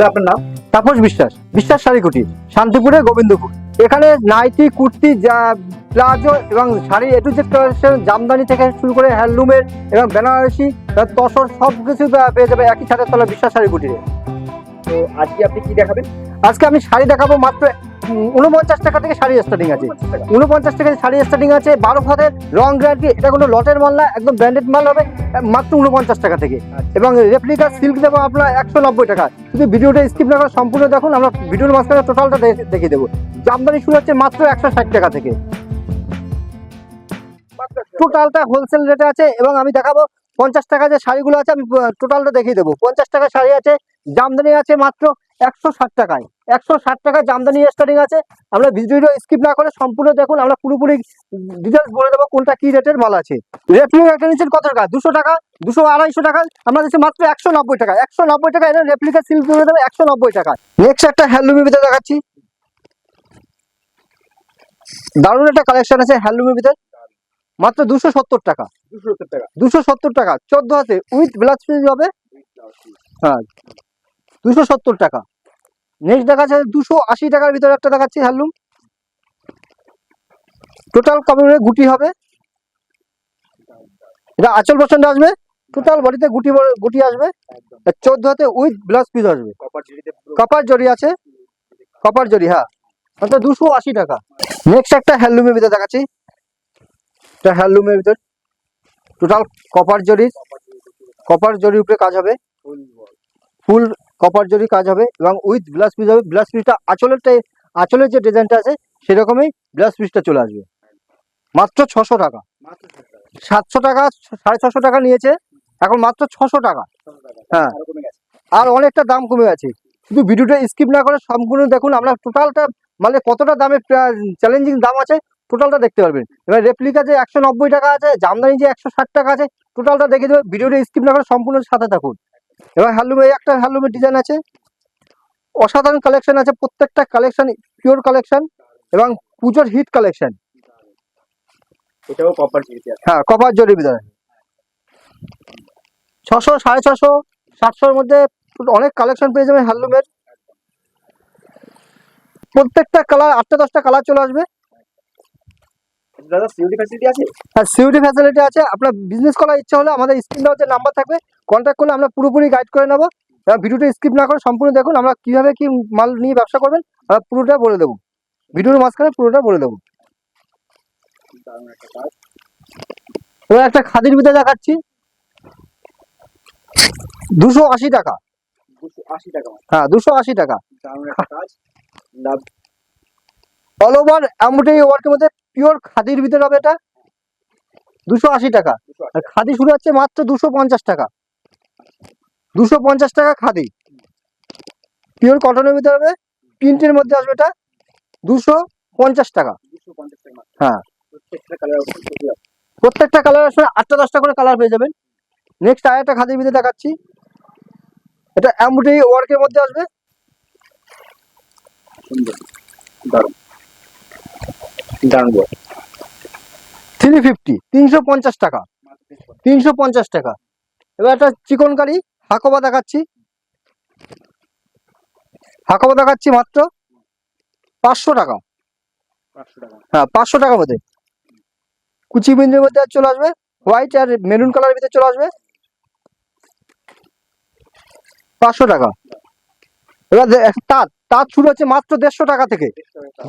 আপনার নাম? তাপস বিশ্বাস, বিশ্বাস শাড়ি কুটির, শান্তিপুরে গোবিন্দপুর। এখানে নাইটি, কুর্তি, প্লাজো এবং শাড়ি এ টু জেড কালেকশন, জামদানি থেকে শুরু করে হ্যান্ডলুমের এবং বেনারসি, তসর সব কিছু পেয়ে যাবে একই ছাদের তলা বিশ্বাস শাড়ি কুটিরে। তো আজকে আপনি কি দেখাবেন? আজকে আমি শাড়ি দেখাবো মাত্র 49 টাকা থেকে শাড়ি স্টার্টিং আছে। 49 টাকা শাড়ি স্টার্টিং আছে, 12 হাতের রং গ্যারান্টি। এটা কোনো লটের মাল না, একদম ব্র্যান্ডেড মাল হবে, মাত্র 49 টাকা থেকে। এবং রেপ্লিকা সিল্ক দেবো আপনার 190 টাকা। শুধু ভিডিওটা স্কিপ না করে সম্পূর্ণ দেখুন, আমরা ভিডিওর মাঝখানে টোটালটা দেখিয়ে দেবো। জামদানি শুরু হচ্ছে মাত্র 160 টাকা থেকে, টোটালটা হোলসেল রেটে আছে। এবং আমি দেখাবো 50 টাকা যে শাড়িগুলো আছে, আমি টোটালটা দেখিয়ে দেবো। 50 টাকা শাড়ি আছে, জামদানি আছে মাত্র 160 টাকায়। 160 টাকা জামদানি স্টার্টিং আছে। আমরা ভিডিওটা স্কিপ না করে সম্পূর্ণ দেখুন, আমরা পুরোপুরি ডিটেলস বলে দেবো কোনটা কি রেটের মাল আছে। রেপ্লিকা একটা নিচ্ছেন কত টাকা? 200 টাকা, 200, 250 টাকা। আমরা দিচ্ছি মাত্র 190 টাকা। 190 টাকা এটা রেপ্লিকা সিল্ক করে দেবে 190 টাকা। নেক্সট একটা হ্যান্ডলুমের ভিতরে দেখাচ্ছি, দারুণ একটা কালেকশন আছে হ্যান্ডলুমের ভিতরে, মাত্র 270 টাকা। 270 টাকা। 270 টাকা 14 হাতে উইথ ব্লাউজ পিস হবে। হ্যাঁ, 270 টাকা। নেক্সট দেখাচ্ছে 280 টাকার ভিতরে একটা দেখাচ্ছি হ্যান্ডলুম, টোটাল কাপড়ে গুটি হবে। এটা আঁচল পছন্দ আসবে, টোটাল বডিতে গুটি আসবে। 14 হাতে উইথ ব্লাউজ পিস আসবে, কপার জরি আছে, কপার জরি। হ্যাঁ, মাত্র 280 টাকা। নেক্সট একটা হ্যান্ডলুমের ভিতরে দেখাচ্ছি, এটা হ্যান্ডলুমের ভিতর টোটাল কপার জরির উপরে কাজ হবে, ফুল কপার জরি কাজ হবে এবং উইথ ব্লাউজ পিস হবে। ব্লাউজ পিসটা আঁচলের যে ডিজাইনটা আছে সেরকমই ব্লাউজ পিসটা চলে আসবে, মাত্র 600 টাকা। 700 টাকা, 650 টাকা নিয়েছে, এখন মাত্র 600 টাকা। হ্যাঁ, আর অনেকটা দাম কমে গেছে। শুধু ভিডিওটা স্কিপ না করে সম্পূর্ণ দেখুন, আমরা টোটালটা মানে কতটা দামে চ্যালেঞ্জিং দাম আছে টোটালটা দেখতে পারবেন। এবার রেপ্লিকা যে 190 টাকা আছে, জামদানি যে 160 টাকা আছে, টোটালটা দেখে দেবে। ভিডিওটা স্কিপ না করে সম্পূর্ণ সাথে থাকুন। এবার হ্যান্ডলুমে একটা হ্যান্ডলুমের ডিজাইন আছে, অসাধারণ কালেকশন আছে, প্রত্যেকটা কালেকশন পিওর কালেকশন এবং পুজোর হিট কালেকশন। এটাও কপার জড়িতে আছে। হ্যাঁ, কপার জরির ভিতরে 600, 650, 700-র মধ্যে অনেক কালেকশন পেয়ে যাবেন হ্যান্ডলুমের। প্রত্যেকটা কালার 8টা 10টা কালার চলে আসবে। দাদা সিওডি ফ্যাসিলিটি আছে? হ্যাঁ, সিওডি ফ্যাসিলিটি আছে। আপনার বিজনেস করার ইচ্ছা হলে আমাদের স্ক্রিনে যে নাম্বার থাকবে, কন্ট্যাক্ট করলে আমরা পুরোপুরি গাইড করে নেবো। এবার ভিডিওটা স্কিপ না করে সম্পূর্ণ দেখুন, আমরা কিভাবে কি মাল নিয়ে ব্যবসা করবেন আমরা পুরোটা বলে দেবো, ভিডিওর মাঝখানে পুরোটা বলে দেবো। দারুণ একটা কাজ। এবার একটা খাদির ভিতরে দেখাচ্ছি, 280 টাকা। 280 টাকা। হ্যাঁ, 280 টাকা। দারুণ একটা কাজ। লাভ। অল ওভার এমব্রয়ডারি ওয়ার্কের মধ্যে পিওর খাদির ভিতরে হবে এটা, 280 টাকা। আর খাদি শুরু হচ্ছে মাত্র 250 টাকা। 250 টাকা খাদি, পিওর কটনের ভিতরে হবে, প্রিন্টের মধ্যে আসবে এটা, 250 টাকা। 250 টাকা। হ্যাঁ, প্রত্যেকটা কালার প্রত্যেকটা কালার আসবে 8টা 10টা করে কালার পেয়ে যাবেন। নেক্সট আরেকটা খাদির ভিতরে দেখাচ্ছি, এটা এমব্রয়ডারি ওয়ার্কের মধ্যে আসবে, সুন্দর, দারুণ দারুণ। 350, 350 টাকা, 350 টাকা। এবার একটা চিকনকারি হাকোবা দেখাচ্ছি, হাকোবা দেখাচ্ছি মাত্র 500 টাকা। 500 টাকা। হ্যাঁ, 500 টাকার মধ্যে কুচি বিন্দের মধ্যে চলে আসবে, হোয়াইট আর মেরুন কালারের ভিতরে চলে আসবে, 500 টাকা। এবার তাঁত শুরু হচ্ছে মাত্র 150 টাকা থেকে।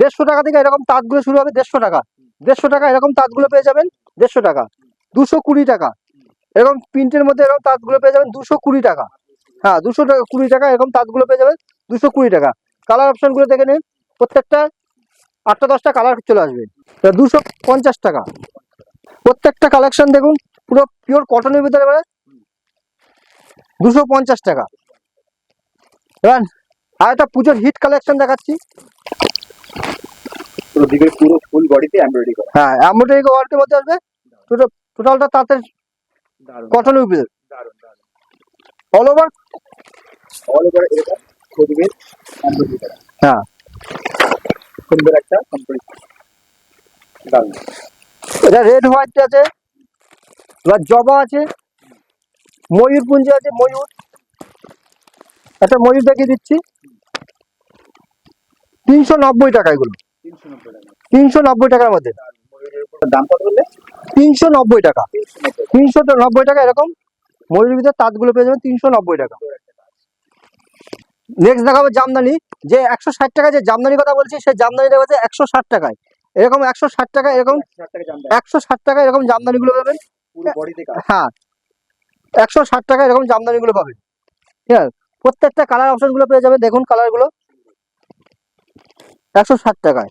150 টাকা থেকে এরকম তাঁতগুলো শুরু হবে, 150 টাকা। 150 টাকা এরকম তাঁতগুলো পেয়ে যাবেন 150 টাকা। 220 টাকা এরকম প্রিন্টের মধ্যে এরকম তাঁতগুলো পেয়ে যাবেন 220 টাকা। হ্যাঁ, 220 টাকা এরকম তাঁতগুলো পেয়ে যাবেন 220 টাকা। কালার অপশনগুলো দেখে নিন, প্রত্যেকটা 8টা 10টা কালার চলে আসবে। 250 টাকা। প্রত্যেকটা কালেকশন দেখুন, পুরো পিওর কটনের ভিতরে 250 টাকা। এবার আর একটা পুজোর হিট কালেকশন দেখাচ্ছি, পুরো ফুল বডিতে এমব্রয়ডারি করা। হ্যাঁ, এমব্রয়ডারি ওয়ার্কের মধ্যে আসবে, টোটালটা তাঁতের দারুণ কটনের ভিতরে, দারুণ দারুণ। All over. এরকম খুবই এমব্রয়ডারি করা। হ্যাঁ, সুন্দর একটা কমপ্লিট। দারুণ। এটা রেড হোয়াইট আছে, এবার জবা আছে, ময়ূরপুঞ্জ আছে, ময়ূর, একটা ময়ূর দেখিয়ে দিচ্ছি, 390 টাকা এগুলো, 390 টাকা। 390 টাকার মধ্যে। ময়ূরের উপর দাম কত বললে? 390 টাকা, 390। 390 টাকা এরকম ময়ূরের ভিতরে তাঁতগুলো পেয়ে যাবেন 390 টাকা। নেক্সট দেখাবো জামদানি, যে 160 টাকা যে জামদানি কথা বলছি, সেই জামদানিটা হচ্ছে 160 টাকায়, এরকম 160 টাকা, এরকম 160 টাকা দাম দেয়। 160 টাকা এরকম জামদানিগুলো পাবেন। পুরো বডিতে কাজ। হ্যাঁ, 160 টাকা এরকম জামদানিগুলো পাবেন। ঠিক আছে, প্রত্যেকটা কালার অপশন গুলো পেয়ে যাবেন, দেখুন কালার গুলো 160 টাকায়।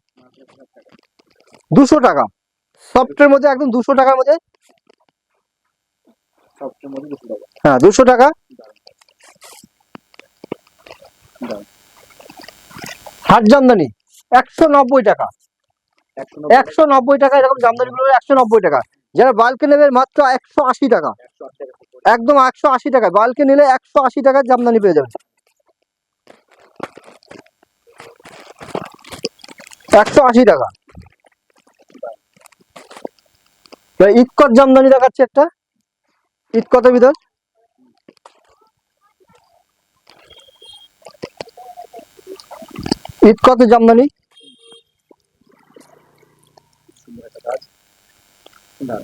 200 টাকা সফটের মধ্যে, একদম 200 টাকার মধ্যে। সবচেয়ে মধ্যে 200 টাকা। হ্যাঁ, 200 টাকা। দাম হাট জামদানি 190 টাকা, 190 190 টাকা এরকম জামদানিগুলো 190 টাকা। যারা বাল্কে নেবে মাত্র 180 টাকা, 180 টাকা। একদম 180 টাকা, বাল্কে নিলে 180 টাকার জামদানি পেয়ে যাবেন। 180 টাকা। ইটকট জামদানি দেখাচ্ছে একটা, ইটকটের ভিতর, ইটকটের জামদানি, সুন্দর একটা কাজ। দাম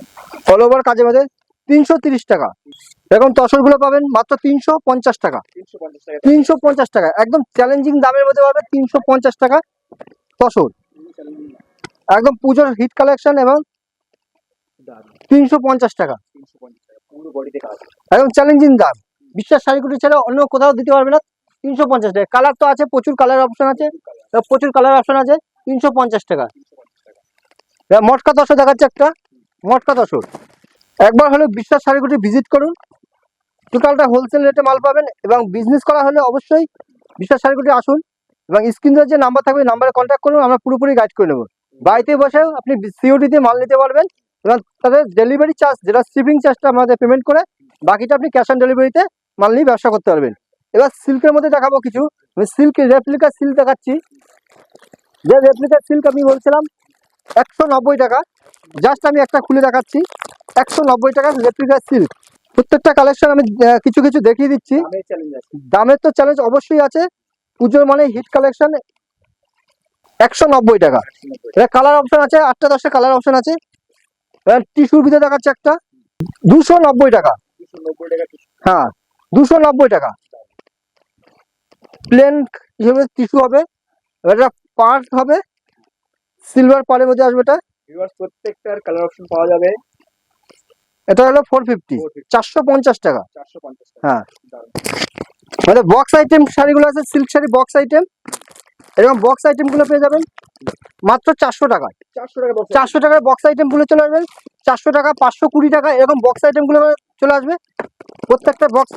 অল ওভার কাজের মধ্যে 330 টাকা। এখন তসর গুলো পাবেন মাত্র 350 টাকা, 350 টাকা। 350 টাকা, একদম চ্যালেঞ্জিং দামের মধ্যে পাবেন 350 টাকা তসর, একদম পুজোর হিট কালেকশন, এবং দাম 350 টাকা, 350 টাকা। পুরো বডিতে কাজ। একদম চ্যালেঞ্জিং দাম। বিশ্বাস শাড়িগুটি ছাড়া অন্য কোথাও দিতে পারবে না। 350 টাকা। কালার তো আছে, প্রচুর কালার অপশন আছে, প্রচুর কালার অপশন আছে। 350 টাকা। 350 টাকা। মটকা তসর দেখাচ্ছে একটা, মটকা তসর। একবার হলে বিশ্বাস শাড়িগুটি ভিজিট করুন, টোটালটা হোলসেল রেটে মাল পাবেন, এবং বিজনেস করা হলে অবশ্যই বিশ্বাস শাড়িগুটি আসুন, এবং স্ক্রিনের যে নাম্বার থাকবে নাম্বারে কন্ট্যাক্ট করুন, আমরা পুরোপুরি গাইড করে নেব। বাড়িতে বসে আপনি সিওডিতে মাল নিতে পারবেন, এবং তাদের ডেলিভারি চার্জ, যেটা শিপিং চার্জটা আমাদের পেমেন্ট করে, বাকিটা আপনি ক্যাশ অন ডেলিভারিতে মাল নিয়ে ব্যবসা করতে পারবেন। এবার সিল্কের মধ্যে দেখাবো কিছু, সিল্ক রেপ্লিকা সিল্ক দেখাচ্ছি। যে রেপ্লিকা সিল্ক আমি বলছিলাম 190 টাকা, জাস্ট আমি একটা খুলে দেখাচ্ছি, 190 টাকা রেপ্লিকা সিল্ক। প্রত্যেকটা কালেকশন আমি কিছু কিছু দেখিয়ে দিচ্ছি। দামের চ্যালেঞ্জ আছে। দামের তো চ্যালেঞ্জ অবশ্যই আছে, পুজোর মানে হিট কালেকশন। 190 টাকা। 190 এটা কালার অপশন আছে, 8টা 10টা কালার অপশন আছে। টিস্যুর ভিতরে দেখাচ্ছে একটা 290 টাকা। 290 টাকা। হ্যাঁ, 290 টাকা। প্লেন হিসেবে টিস্যু হবে, এটা পার্ট হবে, সিলভার পাড়ের মধ্যে আসবে এটা। ভিউয়ার্স প্রত্যেকটার কালার অপশন পাওয়া যাবে। এটা হলো 450, 450 টাকা। 450 টাকা। হ্যাঁ, দারুণ। মানে বক্স আইটেম শাড়িগুলো আছে, সিল্ক শাড়ি বক্স আইটেম, এরকম বক্স আইটেম গুলো পেয়ে যাবেন মাত্র 400 টাকায়। 400 টাকা বক্স। 400 টাকার বক্স আইটেম গুলো চলে আসবে, 400 টাকা, 520 টাকা এরকম বক্স আইটেম গুলো চলে আসবে, প্রত্যেকটা বক্স।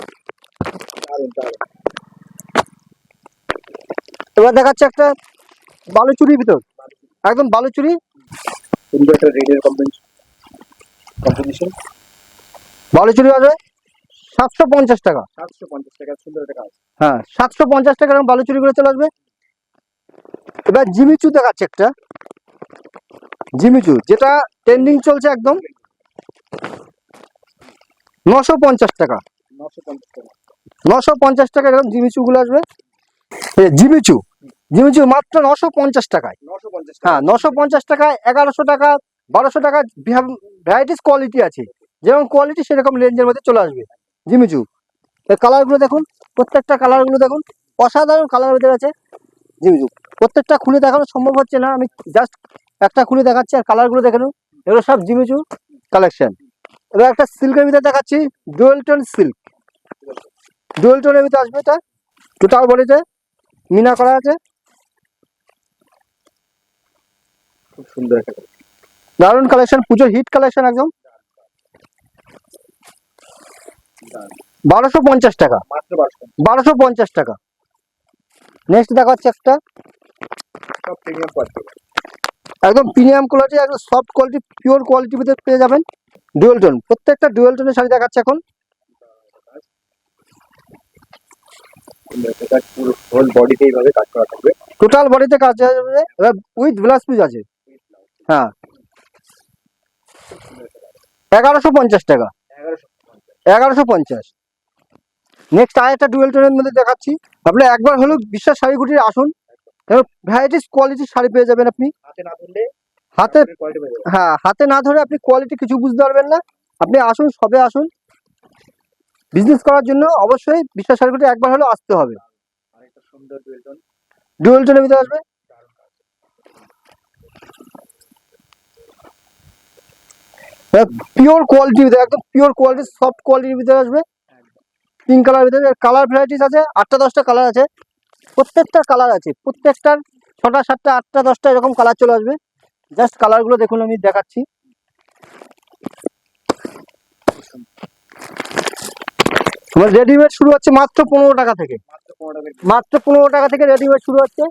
দারুণ দারুণ। এবার দেখাচ্ছে একটা বালুচুরির ভিতর, একদম বালুচুরি, সুন্দর একটা রেডের কম্বিনেশন। বালুচুরি আসবে 750 টাকা। 750 টাকা। সুন্দর একটা কাজ। হ্যাঁ, 750 টাকা এরকম বালুচুরি গুলো চলে আসবে। এবার জিমিচু দেখাচ্ছে একটা, জিমিচু যেটা ট্রেন্ডিং চলছে একদম, 950 টাকা। 950 টাকা। 950 টাকা এরকম জিমিচু গুলো আসবে। জিমিচু, জিমিচু মাত্র 950 টাকায়। 950 টাকা। হ্যাঁ, 950 টাকায়, 1100 টাকা, 1200 টাকা, ভ্যারাইটিস কোয়ালিটি আছে, যেরকম কোয়ালিটি সেরকম রেঞ্জের মধ্যে চলে আসবে জিমিচু। কালার গুলো দেখুন, প্রত্যেকটা কালার গুলো দেখুন, অসাধারণ কালার ভিতরে আছে জিমিচু। প্রত্যেকটা খুলে দেখানো সম্ভব হচ্ছে না, আমি জাস্ট একটা খুলে দেখাচ্ছি, আর কালার গুলো দেখে নিন, এগুলো সব জিমিচু কালেকশন। এবার একটা সিল্কের ভিতরে দেখাচ্ছি, ডুয়েল টোন সিল্ক, ডুয়েল টোনের ভিতরে আসবে এটা, টোটাল বডিতে মিনা করা আছে, খুব সুন্দর একটা কাজ। দারুণ কালেকশন, পুজোর হিট কালেকশন একদম। দারুণ। 1250 টাকা, মাত্র 1200 টাকা। 1250 টাকা। নেক্সট দেখাচ্ছে একটা সব প্রিমিয়াম কোয়ালিটি। একদম প্রিমিয়াম কোয়ালিটি, একদম সফট কোয়ালিটি, পিওর কোয়ালিটির ভিতরে পেয়ে যাবেন, ডুয়েল টোন। প্রত্যেকটা ডুয়েল টোনের শাড়ি দেখাচ্ছে এখন। সুন্দর একটা কাজ। পুরো হোল বডিতে এইভাবে কাজ করা থাকবে। টোটাল বডিতে কাজ যাবে, এবার উইথ ব্লাউজ পিস আছে। হ্যাঁ, 1150 টাকা, 1150। 1150। নেক্সট আর একটা ডুয়েল টোনের মধ্যে দেখাচ্ছি। আপনি একবার হলেও বিশ্বাস শাড়িগুটির আসুন, ভ্যারাইটিস কোয়ালিটির শাড়ি পেয়ে যাবেন আপনি। হাতে না ধরলে হাতে কোয়ালিটি পেয়ে যাবেন। হ্যাঁ, হাতে না ধরে আপনি কোয়ালিটি কিছু বুঝতে পারবেন না। আপনি আসুন, সবে আসুন। বিজনেস করার জন্য অবশ্যই বিশ্বাস শাড়িগুটি একবার হলেও আসতে হবে। আরেকটা সুন্দর ডুয়েল টোন। ডুয়েল টোনের ভিতরে আসবে, পিওর কোয়ালিটির ভিতরে, একদম পিওর কোয়ালিটি সফট কোয়ালিটির ভিতরে আসবে। পিঙ্ক কালার ভিতরে কালার ভ্যারাইটিস আছে, 8টা 10টা কালার আছে। প্রত্যেকটার কালার আছে, প্রত্যেকটার 6টা 7টা 8টা 10টা এরকম কালার চলে আসবে। জাস্ট কালারগুলো দেখুন, আমি দেখাচ্ছি। তোমার রেডিমেড শুরু হচ্ছে মাত্র 15 টাকা থেকে। মাত্র 15 টাকা থেকে রেডিমেড শুরু হচ্ছে।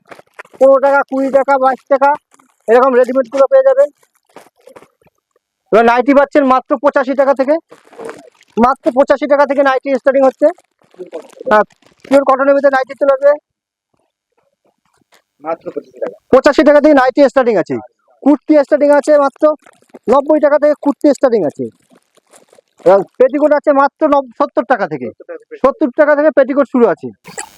15 টাকা, 20 টাকা, 22 টাকা এরকম রেডিমেড গুলো পেয়ে যাবেন। এবার নাইটি পাচ্ছেন মাত্র 85 টাকা থেকে। মাত্র 85 টাকা থেকে নাইটি স্টার্টিং হচ্ছে। হ্যাঁ, পিওর কটনের ভিতরে নাইটি চলে আসবে। মাত্র 25 টাকা। 85 টাকা থেকে নাইটি স্টার্টিং আছে। কুর্তি স্টার্টিং আছে মাত্র 90 টাকা থেকে, কুর্তি স্টার্টিং আছে। এবং পেটিকোট আছে মাত্র 70 টাকা থেকে। 70 টাকা থেকে পেটিকোট শুরু আছে।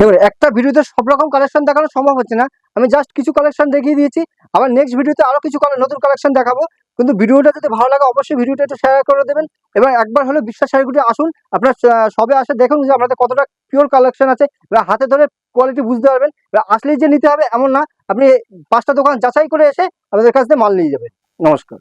এবার একটা ভিডিওতে সব রকম কালেকশন দেখানো সম্ভব হচ্ছে না, আমি জাস্ট কিছু কালেকশন দেখিয়ে দিয়েছি। আবার নেক্সট ভিডিওতে আরো কিছু নতুন কালেকশন দেখাবো। কিন্তু ভিডিওটা যদি ভালো লাগে অবশ্যই ভিডিওটা একটু শেয়ার করে দেবেন। এবং একবার হলে বিশ্বাস শাড়িগুটি আসুন, আপনার সবে আসে দেখুন যে আপনাদের কতটা পিওর কালেকশন আছে। এবার হাতে ধরে কোয়ালিটি বুঝতে পারবেন। এবার আসলেই যে নিতে হবে এমন না, আপনি 5টা দোকান যাচাই করে এসে আমাদের কাছ থেকে মাল নিয়ে যাবেন। নমস্কার।